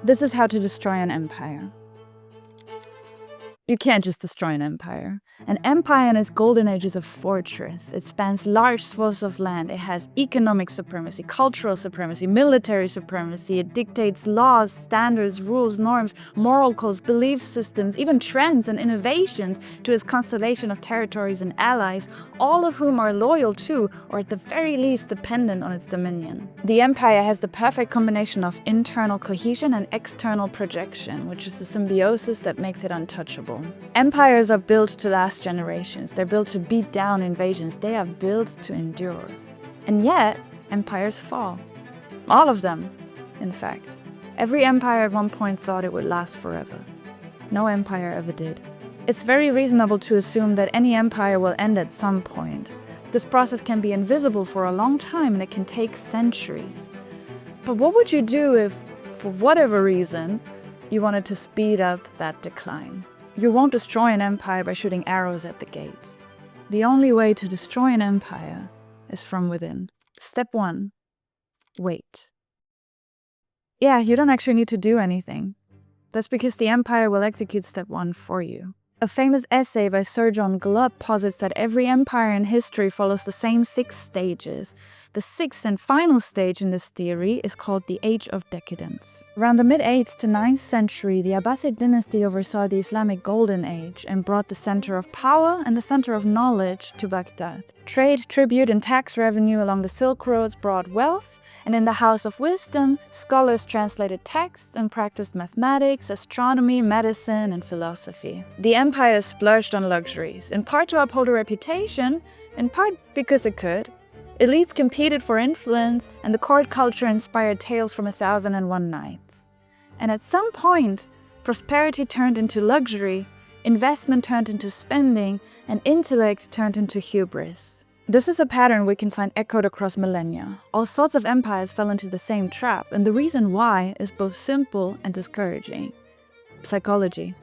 This is how to destroy an empire. You can't just destroy an empire. An empire in its golden age is a fortress. It spans large swaths of land. It has economic supremacy, cultural supremacy, military supremacy. It dictates laws, standards, rules, norms, moral codes, belief systems, even trends and innovations to its constellation of territories and allies, all of whom are loyal to, or at the very least dependent on its dominion. The empire has the perfect combination of internal cohesion and external projection, which is the symbiosis that makes it untouchable. Empires are built to last generations. They're built to beat down invasions. They are built to endure. And yet, empires fall. All of them, in fact. Every empire at one point thought it would last forever. No empire ever did. It's very reasonable to assume that any empire will end at some point. This process can be invisible for a long time and it can take centuries. But what would you do if, for whatever reason, you wanted to speed up that decline? You won't destroy an empire by shooting arrows at the gate. The only way to destroy an empire is from within. Step 1. Wait. Yeah, you don't actually need to do anything. That's because the empire will execute step 1 for you. A famous essay by Sir John Glubb posits that every empire in history follows the same 6 stages. The 6th and final stage in this theory is called the Age of Decadence. Around the mid-8th to 9th century, the Abbasid dynasty oversaw the Islamic Golden Age and brought the center of power and the center of knowledge to Baghdad. Trade, tribute, and tax revenue along the Silk Roads brought wealth, and in the House of Wisdom, scholars translated texts and practiced mathematics, astronomy, medicine, and philosophy. The empire splurged on luxuries, in part to uphold a reputation, in part because it could. Elites competed for influence, and the court culture inspired tales from 1001 Nights. And at some point, prosperity turned into luxury, investment turned into spending, and intellect turned into hubris. This is a pattern we can find echoed across millennia. All sorts of empires fell into the same trap, and the reason why is both simple and discouraging. Psychology.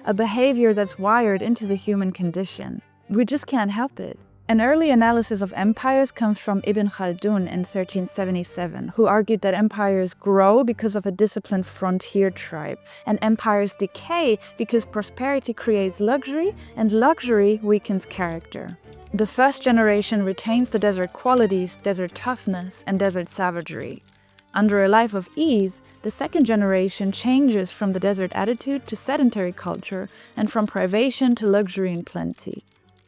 A behavior that's wired into the human condition. We just can't help it. An early analysis of empires comes from Ibn Khaldun in 1377, who argued that empires grow because of a disciplined frontier tribe, and empires decay because prosperity creates luxury, and luxury weakens character. The first generation retains the desert qualities, desert toughness, and desert savagery. Under a life of ease, the second generation changes from the desert attitude to sedentary culture, and from privation to luxury and plenty.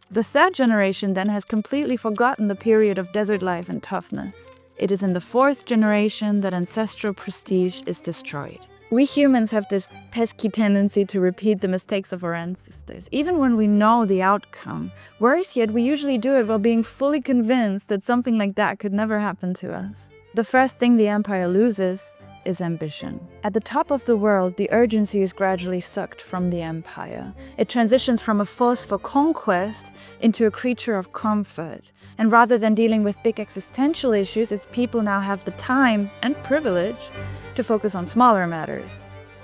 The third generation then has completely forgotten the period of desert life and toughness. It is in the fourth generation that ancestral prestige is destroyed. We humans have this pesky tendency to repeat the mistakes of our ancestors, even when we know the outcome. Worse yet, we usually do it while being fully convinced that something like that could never happen to us. The first thing the empire loses is ambition. At the top of the world, the urgency is gradually sucked from the empire. It transitions from a force for conquest into a creature of comfort. And rather than dealing with big existential issues, its people now have the time and privilege to focus on smaller matters.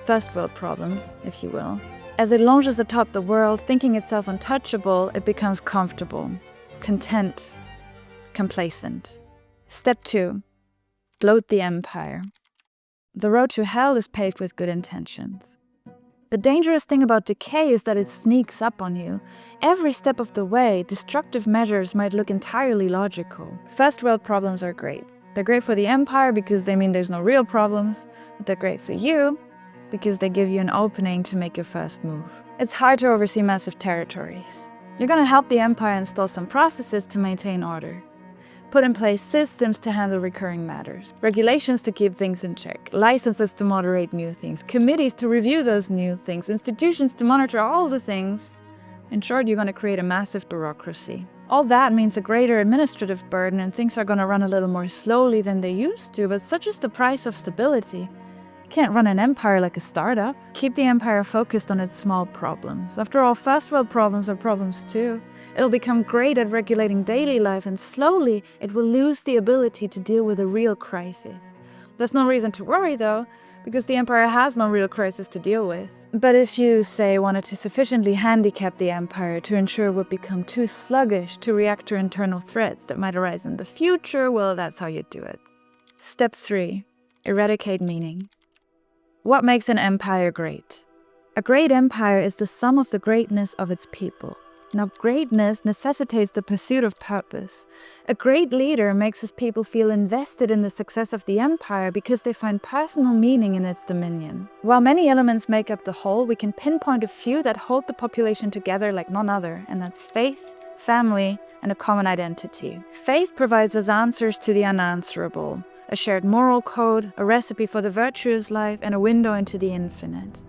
First world problems, if you will. As it launches atop the world, thinking itself untouchable, it becomes comfortable, content, complacent. Step 2. Bloat the empire. The road to hell is paved with good intentions. The dangerous thing about decay is that it sneaks up on you. Every step of the way, destructive measures might look entirely logical. First world problems are great. They're great for the empire because they mean there's no real problems, but they're great for you because they give you an opening to make your first move. It's hard to oversee massive territories. You're gonna help the empire install some processes to maintain order. Put in place systems to handle recurring matters, regulations to keep things in check, licenses to moderate new things, committees to review those new things, institutions to monitor all the things. In short, you're gonna create a massive bureaucracy. All that means a greater administrative burden and things are gonna run a little more slowly than they used to, but such is the price of stability. You can't run an empire like a startup. Keep the empire focused on its small problems. After all, first world problems are problems too. It'll become great at regulating daily life and slowly it will lose the ability to deal with a real crisis. There's no reason to worry though, because the empire has no real crisis to deal with. But if you, say, wanted to sufficiently handicap the empire to ensure it would become too sluggish to react to internal threats that might arise in the future, well, that's how you do it. Step 3. Eradicate meaning. What makes an empire great? A great empire is the sum of the greatness of its people. Now, greatness necessitates the pursuit of purpose. A great leader makes his people feel invested in the success of the empire because they find personal meaning in its dominion. While many elements make up the whole, we can pinpoint a few that hold the population together like none other, and that's faith, family, and a common identity. Faith provides us answers to the unanswerable, a shared moral code, a recipe for the virtuous life, and a window into the infinite.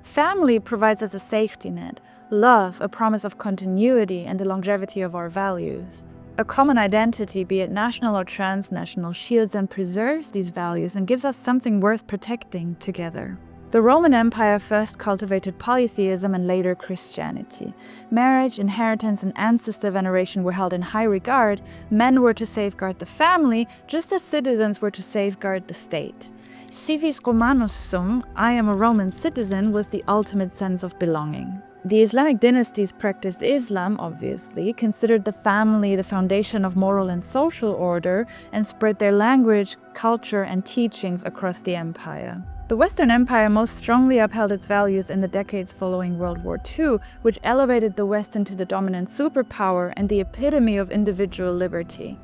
Family provides us a safety net, love, a promise of continuity and the longevity of our values. A common identity, be it national or transnational, shields and preserves these values and gives us something worth protecting together. The Roman Empire first cultivated polytheism and later Christianity. Marriage, inheritance, and ancestor veneration were held in high regard. Men were to safeguard the family, just as citizens were to safeguard the state. Civis Romanus sum, I am a Roman citizen, was the ultimate sense of belonging. The Islamic dynasties practiced Islam, obviously, considered the family the foundation of moral and social order, and spread their language, culture, and teachings across the empire. The Western Empire most strongly upheld its values in the decades following World War II, which elevated the West into the dominant superpower and the epitome of individual liberty.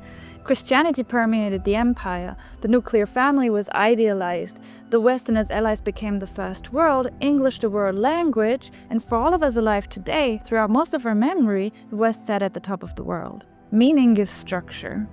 Christianity permeated the empire, the nuclear family was idealized, the West and its allies became the first world, English the world language, and for all of us alive today, throughout most of our memory, the West sat at the top of the world. Meaning gives structure.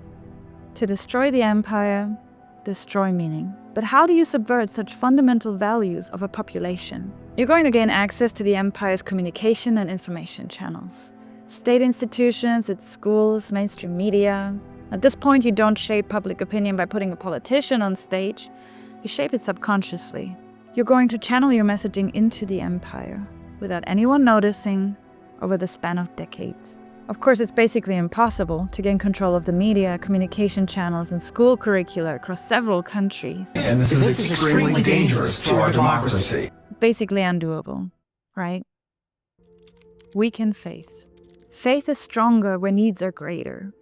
To destroy the empire, destroy meaning. But how do you subvert such fundamental values of a population? You're going to gain access to the empire's communication and information channels. State institutions, its schools, mainstream media. At this point, you don't shape public opinion by putting a politician on stage. You shape it subconsciously. You're going to channel your messaging into the empire without anyone noticing over the span of decades. Of course, it's basically impossible to gain control of the media, communication channels, and school curricula across several countries. And this is extremely dangerous to our democracy. Basically undoable, right? Weaken faith. Faith is stronger where needs are greater.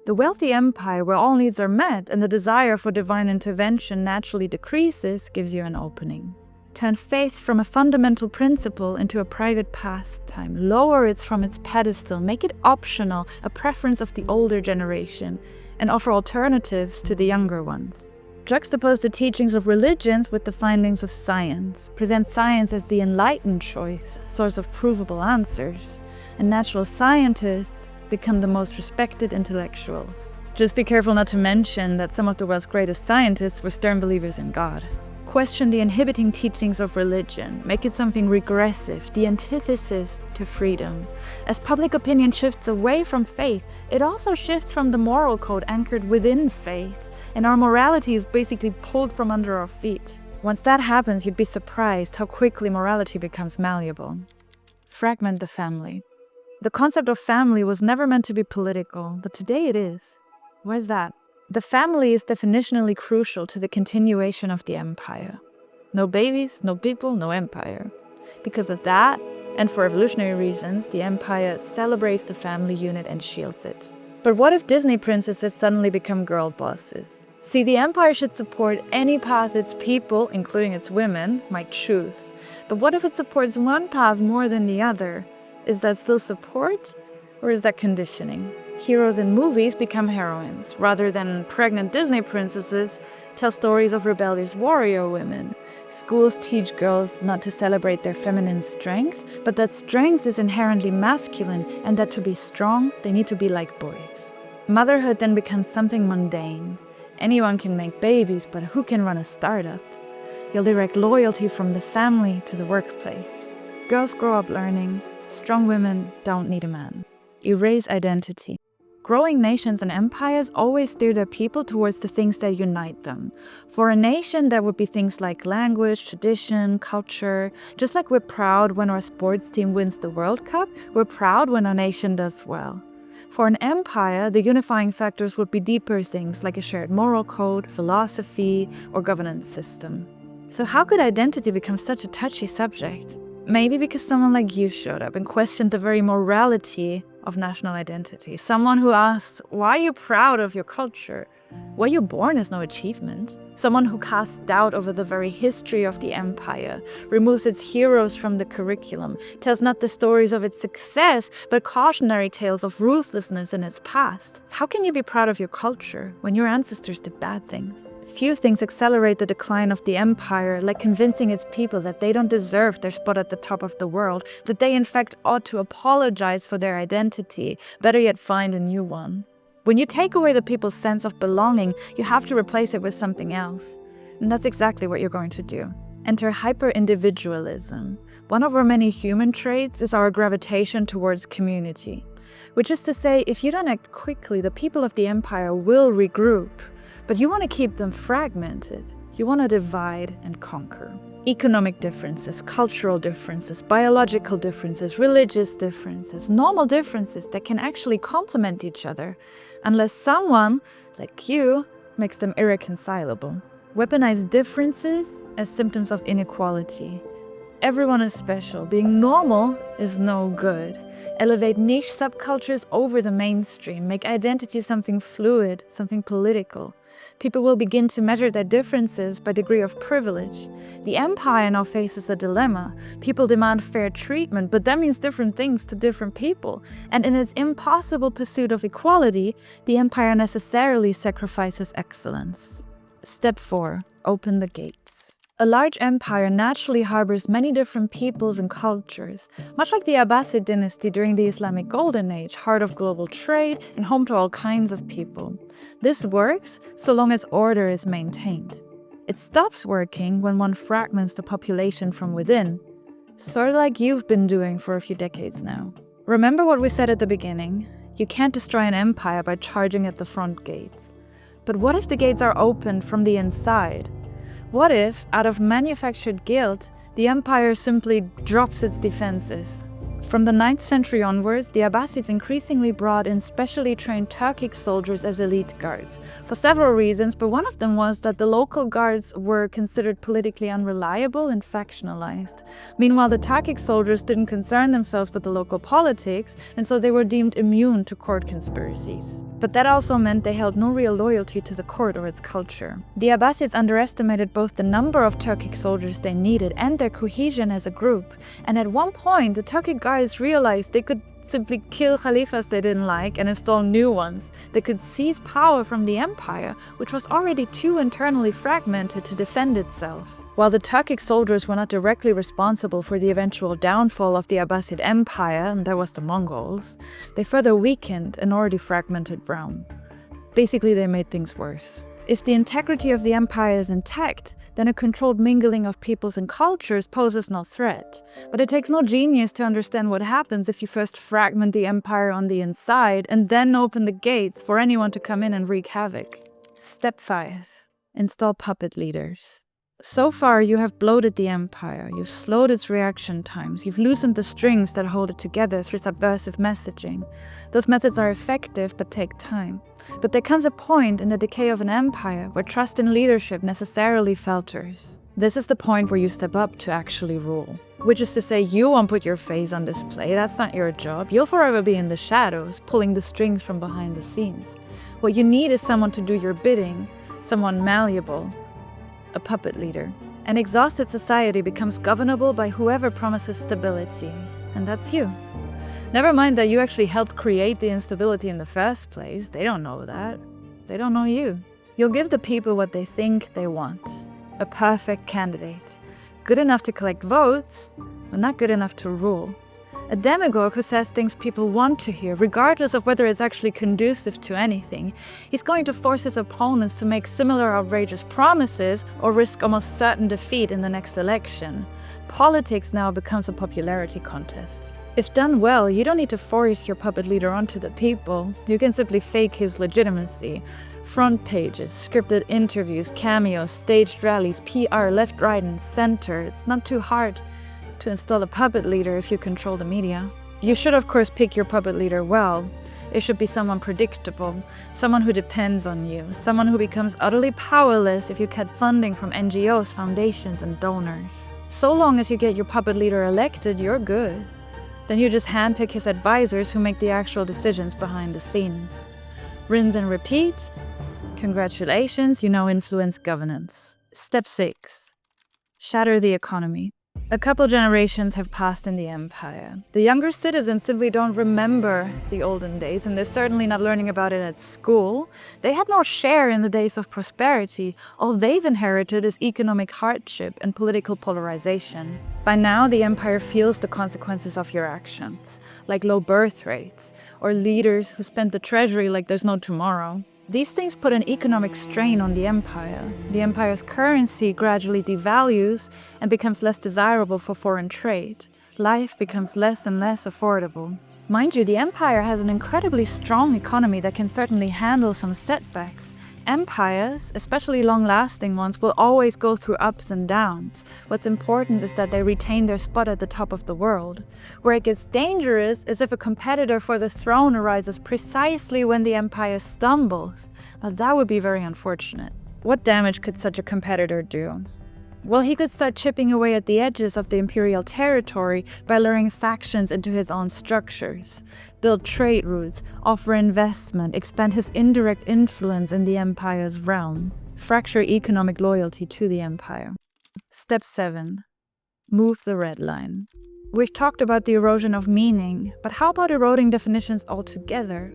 The wealthy empire, where all needs are met and the desire for divine intervention naturally decreases, gives you an opening. Turn faith from a fundamental principle into a private pastime. Lower it from its pedestal, make it optional, a preference of the older generation, and offer alternatives to the younger ones. Juxtapose the teachings of religions with the findings of science. Present science as the enlightened choice, source of provable answers. And natural scientists become the most respected intellectuals. Just be careful not to mention that some of the world's greatest scientists were stern believers in God. Question the inhibiting teachings of religion. Make it something regressive, the antithesis to freedom. As public opinion shifts away from faith, it also shifts from the moral code anchored within faith, and our morality is basically pulled from under our feet. Once that happens, you'd be surprised how quickly morality becomes malleable. Fragment the family. The concept of family was never meant to be political, but today it is. Why is that? The family is definitionally crucial to the continuation of the empire. No babies, no people, no empire. Because of that, and for evolutionary reasons, the empire celebrates the family unit and shields it. But what if Disney princesses suddenly become girl bosses? See, the empire should support any path its people, including its women, might choose. But what if it supports one path more than the other? Is that still support, or is that conditioning? Heroes in movies become heroines. Rather than pregnant Disney princesses, tell stories of rebellious warrior women. Schools teach girls not to celebrate their feminine strengths, but that strength is inherently masculine, and that to be strong, they need to be like boys. Motherhood then becomes something mundane. Anyone can make babies, but who can run a startup? You'll direct loyalty from the family to the workplace. Girls grow up learning, strong women don't need a man. Erase identity. Growing nations and empires always steer their people towards the things that unite them. For a nation, that would be things like language, tradition, culture. Just like we're proud when our sports team wins the World Cup, we're proud when our nation does well. For an empire, the unifying factors would be deeper things like a shared moral code, philosophy, or governance system. So how could identity become such a touchy subject? Maybe because someone like you showed up and questioned the very morality of national identity. Someone who asks, why are you proud of your culture? Were you born is no achievement. Someone who casts doubt over the very history of the empire, removes its heroes from the curriculum, tells not the stories of its success, but cautionary tales of ruthlessness in its past. How can you be proud of your culture when your ancestors did bad things? Few things accelerate the decline of the empire, like convincing its people that they don't deserve their spot at the top of the world, that they in fact ought to apologize for their identity, better yet find a new one. When you take away the people's sense of belonging, you have to replace it with something else. And that's exactly what you're going to do. Enter hyper-individualism. One of our many human traits is our gravitation towards community. Which is to say, if you don't act quickly, the people of the empire will regroup. But you want to keep them fragmented. You want to divide and conquer. Economic differences, cultural differences, biological differences, religious differences, normal differences that can actually complement each other, unless someone, like you, makes them irreconcilable. Weaponize differences as symptoms of inequality. Everyone is special. Being normal is no good. Elevate niche subcultures over the mainstream. Make identity something fluid, something political. People will begin to measure their differences by degree of privilege. The empire now faces a dilemma. People demand fair treatment, but that means different things to different people. And in its impossible pursuit of equality, the empire necessarily sacrifices excellence. Step 4. Open the gates. A large empire naturally harbors many different peoples and cultures, much like the Abbasid dynasty during the Islamic Golden Age, heart of global trade and home to all kinds of people. This works so long as order is maintained. It stops working when one fragments the population from within, sort of like you've been doing for a few decades now. Remember what we said at the beginning? You can't destroy an empire by charging at the front gates. But what if the gates are opened from the inside? What if, out of manufactured guilt, the empire simply drops its defenses? From the 9th century onwards, the Abbasids increasingly brought in specially trained Turkic soldiers as elite guards, for several reasons, but one of them was that the local guards were considered politically unreliable and factionalized. Meanwhile, the Turkic soldiers didn't concern themselves with the local politics, and so they were deemed immune to court conspiracies. But that also meant they held no real loyalty to the court or its culture. The Abbasids underestimated both the number of Turkic soldiers they needed and their cohesion as a group, and at one point the Turkic guards realized they could simply kill caliphs they didn't like and install new ones. They could seize power from the empire, which was already too internally fragmented to defend itself. While the Turkic soldiers were not directly responsible for the eventual downfall of the Abbasid Empire, and that was the Mongols, they further weakened an already fragmented realm. Basically, they made things worse. If the integrity of the empire is intact, then a controlled mingling of peoples and cultures poses no threat. But it takes no genius to understand what happens if you first fragment the empire on the inside and then open the gates for anyone to come in and wreak havoc. Step 5. Install puppet leaders. So far, you have bloated the empire, you've slowed its reaction times, you've loosened the strings that hold it together through subversive messaging. Those methods are effective but take time. But there comes a point in the decay of an empire where trust in leadership necessarily falters. This is the point where you step up to actually rule. Which is to say, you won't put your face on display, that's not your job. You'll forever be in the shadows, pulling the strings from behind the scenes. What you need is someone to do your bidding, someone malleable. A puppet leader. An exhausted society becomes governable by whoever promises stability, and that's you. Never mind that you actually helped create the instability in the first place. They don't know that. They don't know you. You'll give the people what they think they want. A perfect candidate. Good enough to collect votes, but not good enough to rule. A demagogue who says things people want to hear, regardless of whether it's actually conducive to anything. He's going to force his opponents to make similar outrageous promises or risk almost certain defeat in the next election. Politics now becomes a popularity contest. If done well, you don't need to force your puppet leader onto the people. You can simply fake his legitimacy. Front pages, scripted interviews, cameos, staged rallies, PR, left, right, and center. It's not too hard to install a puppet leader if you control the media. You should of course pick your puppet leader well. It should be someone predictable, someone who depends on you, someone who becomes utterly powerless if you cut funding from NGOs, foundations, and donors. So long as you get your puppet leader elected, you're good. Then you just handpick his advisors who make the actual decisions behind the scenes. Rinse and repeat, Congratulations, you now influence governance. Step 6. Shatter the economy. A couple generations have passed in the empire. The younger citizens simply don't remember the olden days, and they're certainly not learning about it at school. They had no share in the days of prosperity. All they've inherited is economic hardship and political polarization. By now, the empire feels the consequences of your actions, like low birth rates, or leaders who spend the treasury like there's no tomorrow. These things put an economic strain on the empire. The empire's currency gradually devalues and becomes less desirable for foreign trade. Life becomes less and less affordable. Mind you, the empire has an incredibly strong economy that can certainly handle some setbacks. Empires, especially long-lasting ones, will always go through ups and downs. What's important is that they retain their spot at the top of the world. Where it gets dangerous is if a competitor for the throne arises precisely when the empire stumbles. Now that would be very unfortunate. What damage could such a competitor do? Well, he could start chipping away at the edges of the imperial territory by luring factions into his own structures, build trade routes, offer investment, expand his indirect influence in the empire's realm, fracture economic loyalty to the empire. Step 7. Move the red line. We've talked about the erosion of meaning, but how about eroding definitions altogether?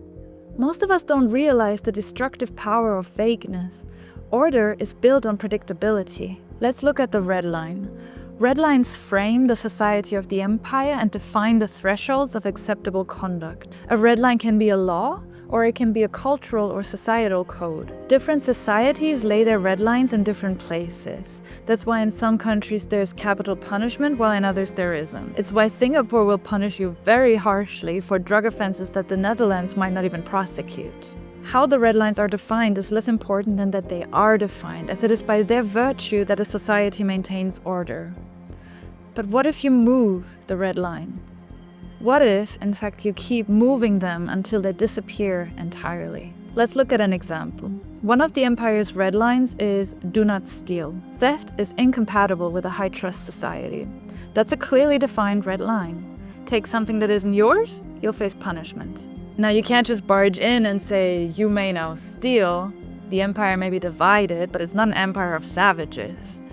Most of us don't realize the destructive power of vagueness. Order is built on predictability. Let's look at the red line. Red lines frame the society of the empire and define the thresholds of acceptable conduct. A red line can be a law, or it can be a cultural or societal code. Different societies lay their red lines in different places. That's why in some countries there's capital punishment, while in others there isn't. It's why Singapore will punish you very harshly for drug offenses that the Netherlands might not even prosecute. How the red lines are defined is less important than that they are defined, as it is by their virtue that a society maintains order. But what if you move the red lines? What if, in fact, you keep moving them until they disappear entirely? Let's look at an example. One of the empire's red lines is do not steal. Theft is incompatible with a high-trust society. That's a clearly defined red line. Take something that isn't yours, you'll face punishment. Now, you can't just barge in and say, you may now steal. The empire may be divided, but it's not an empire of savages.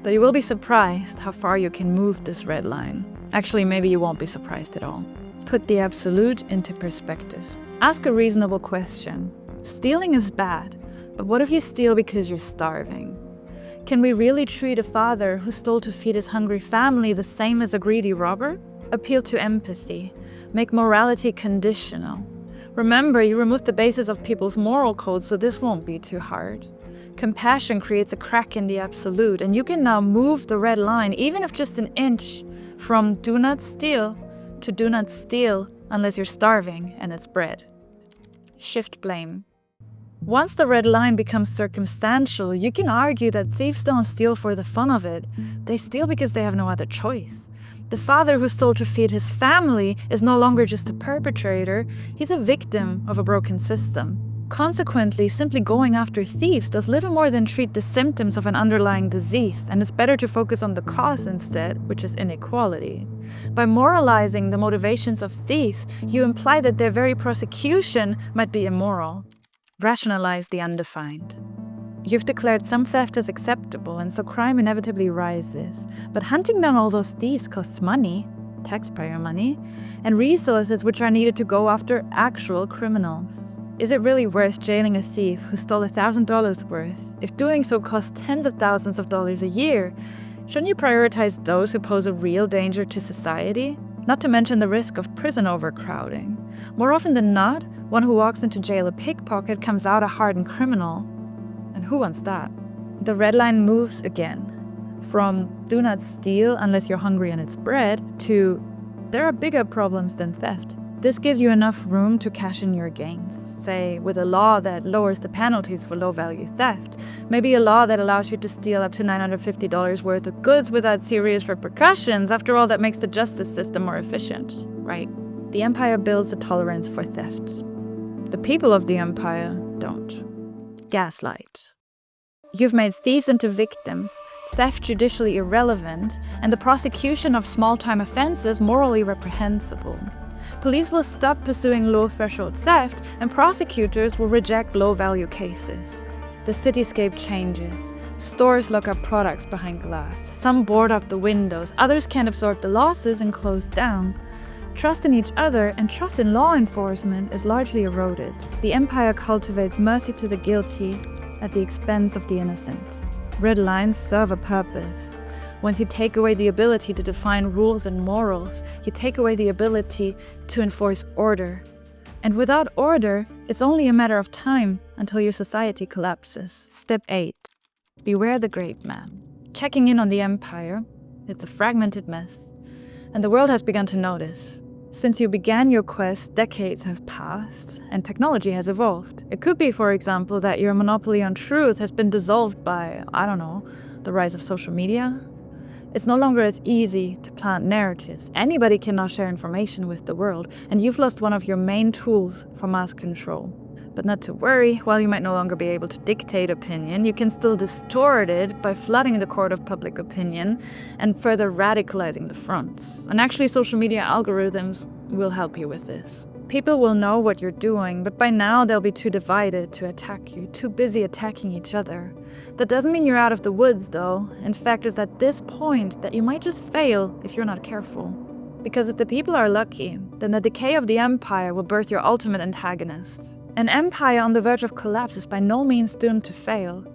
Though you will be surprised how far you can move this red line. Actually, maybe you won't be surprised at all. Put the absolute into perspective. Ask a reasonable question. Stealing is bad, but what if you steal because you're starving? Can we really treat a father who stole to feed his hungry family the same as a greedy robber? Appeal to empathy. Make morality conditional. Remember, you remove the basis of people's moral codes, so this won't be too hard. Compassion creates a crack in the absolute, and you can now move the red line, even if just an inch, from do not steal to do not steal unless you're starving and it's bread. Shift blame. Once the red line becomes circumstantial, you can argue that thieves don't steal for the fun of it. They steal because they have no other choice. The father who stole to feed his family is no longer just a perpetrator, he's a victim of a broken system. Consequently, simply going after thieves does little more than treat the symptoms of an underlying disease, and it's better to focus on the cause instead, which is inequality. By moralizing the motivations of thieves, you imply that their very prosecution might be immoral. Rationalize the undefined. You've declared some theft as acceptable, and so crime inevitably rises. But hunting down all those thieves costs money, taxpayer money, and resources which are needed to go after actual criminals. Is it really worth jailing a thief who stole $1,000 worth? If doing so costs tens of thousands of dollars a year, shouldn't you prioritize those who pose a real danger to society? Not to mention the risk of prison overcrowding. More often than not, one who walks into jail a pickpocket comes out a hardened criminal. And who wants that? The red line moves again. From do not steal unless you're hungry and it's bread to there are bigger problems than theft. This gives you enough room to cash in your gains, say with a law that lowers the penalties for low-value theft, maybe a law that allows you to steal up to $950 worth of goods without serious repercussions. After all, that makes the justice system more efficient, right? The empire builds a tolerance for theft. The people of the empire don't. Gaslight. You've made thieves into victims, theft judicially irrelevant, and the prosecution of small-time offenses morally reprehensible. Police will stop pursuing low-threshold theft, and prosecutors will reject low-value cases. The cityscape changes. Stores lock up products behind glass. Some board up the windows. Others can't absorb the losses and close down. Trust in each other and trust in law enforcement is largely eroded. The empire cultivates mercy to the guilty at the expense of the innocent. Red lines serve a purpose. Once you take away the ability to define rules and morals, you take away the ability to enforce order. And without order, it's only a matter of time until your society collapses. Step 8. Beware the great man. Checking in on the empire, it's a fragmented mess. And the world has begun to notice. Since you began your quest, decades have passed, and technology has evolved. It could be, for example, that your monopoly on truth has been dissolved by, I don't know, the rise of social media. It's no longer as easy to plant narratives. Anybody can now share information with the world, and you've lost one of your main tools for mass control. But not to worry, while you might no longer be able to dictate opinion, you can still distort it by flooding the court of public opinion and further radicalizing the fronts. And actually, social media algorithms will help you with this. People will know what you're doing, but by now they'll be too divided to attack you, too busy attacking each other. That doesn't mean you're out of the woods, though. In fact, it's at this point that you might just fail if you're not careful. Because if the people are lucky, then the decay of the empire will birth your ultimate antagonist. An empire on the verge of collapse is by no means doomed to fail.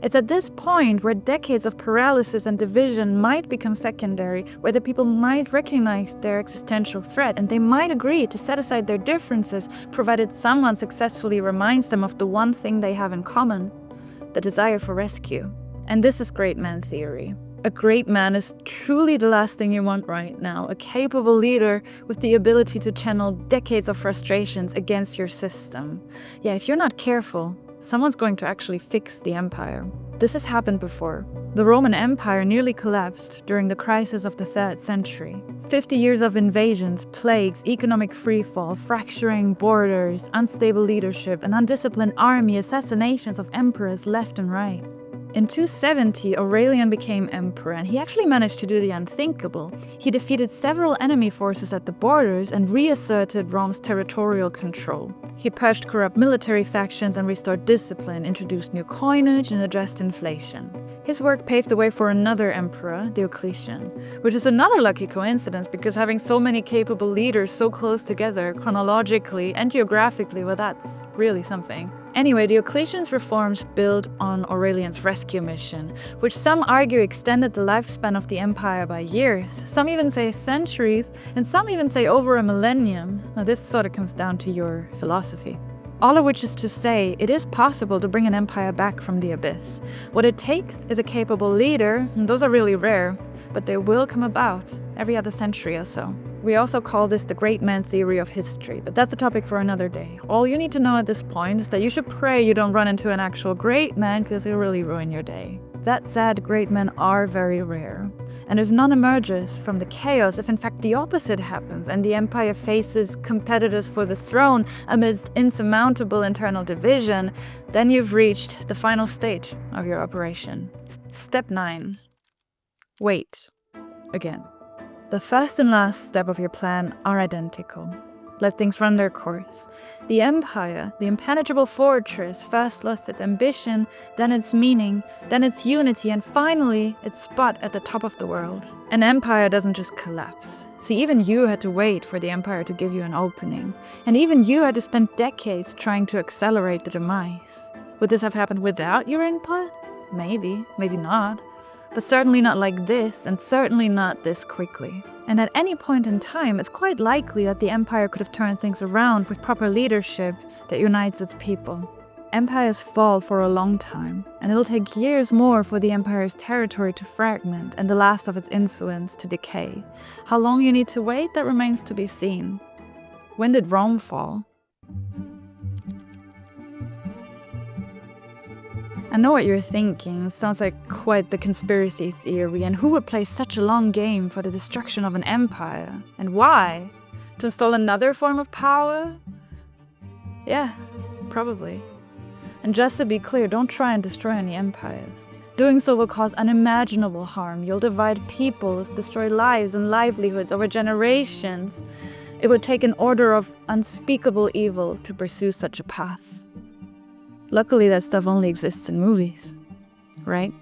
It's at this point where decades of paralysis and division might become secondary, where the people might recognize their existential threat, and they might agree to set aside their differences, provided someone successfully reminds them of the one thing they have in common, the desire for rescue. And this is great man theory. A great man is truly the last thing you want right now, a capable leader with the ability to channel decades of frustrations against your system. Yeah, if you're not careful, someone's going to actually fix the empire. This has happened before. The Roman Empire nearly collapsed during the crisis of the 3rd century. 50 years of invasions, plagues, economic freefall, fracturing borders, unstable leadership, an undisciplined army, assassinations of emperors left and right. In 270, Aurelian became emperor, and he actually managed to do the unthinkable. He defeated several enemy forces at the borders and reasserted Rome's territorial control. He purged corrupt military factions and restored discipline, introduced new coinage, and addressed inflation. His work paved the way for another emperor, Diocletian, which is another lucky coincidence because having so many capable leaders so close together, chronologically and geographically, well, that's really something. Anyway, Diocletian's reforms built on Aurelian's rescue mission, which some argue extended the lifespan of the empire by years. Some even say centuries, and some even say over a millennium. Now, this sort of comes down to your philosophy. All of which is to say, it is possible to bring an empire back from the abyss. What it takes is a capable leader, and those are really rare, but they will come about every other century or so. We also call this the great man theory of history, but that's a topic for another day. All you need to know at this point is that you should pray you don't run into an actual great man, because it'll really ruin your day. That said, great men are very rare. And if none emerges from the chaos, if in fact the opposite happens, and the empire faces competitors for the throne amidst insurmountable internal division, then you've reached the final stage of your operation. Step 9. Wait. Again. The first and last step of your plan are identical. Let things run their course. The empire, the impenetrable fortress, first lost its ambition, then its meaning, then its unity, and finally its spot at the top of the world. An empire doesn't just collapse. See, even you had to wait for the empire to give you an opening. And even you had to spend decades trying to accelerate the demise. Would this have happened without your input? Maybe, maybe not. But certainly not like this, and certainly not this quickly. And at any point in time, it's quite likely that the empire could have turned things around with proper leadership that unites its people. Empires fall for a long time, and it'll take years more for the empire's territory to fragment and the last of its influence to decay. How long you need to wait, that remains to be seen. When did Rome fall? I know what you're thinking. Sounds like quite the conspiracy theory. And who would play such a long game for the destruction of an empire? And why? To install another form of power? Yeah, probably. And just to be clear, don't try and destroy any empires. Doing so will cause unimaginable harm. You'll divide peoples, destroy lives and livelihoods over generations. It would take an order of unspeakable evil to pursue such a path. Luckily, that stuff only exists in movies, right?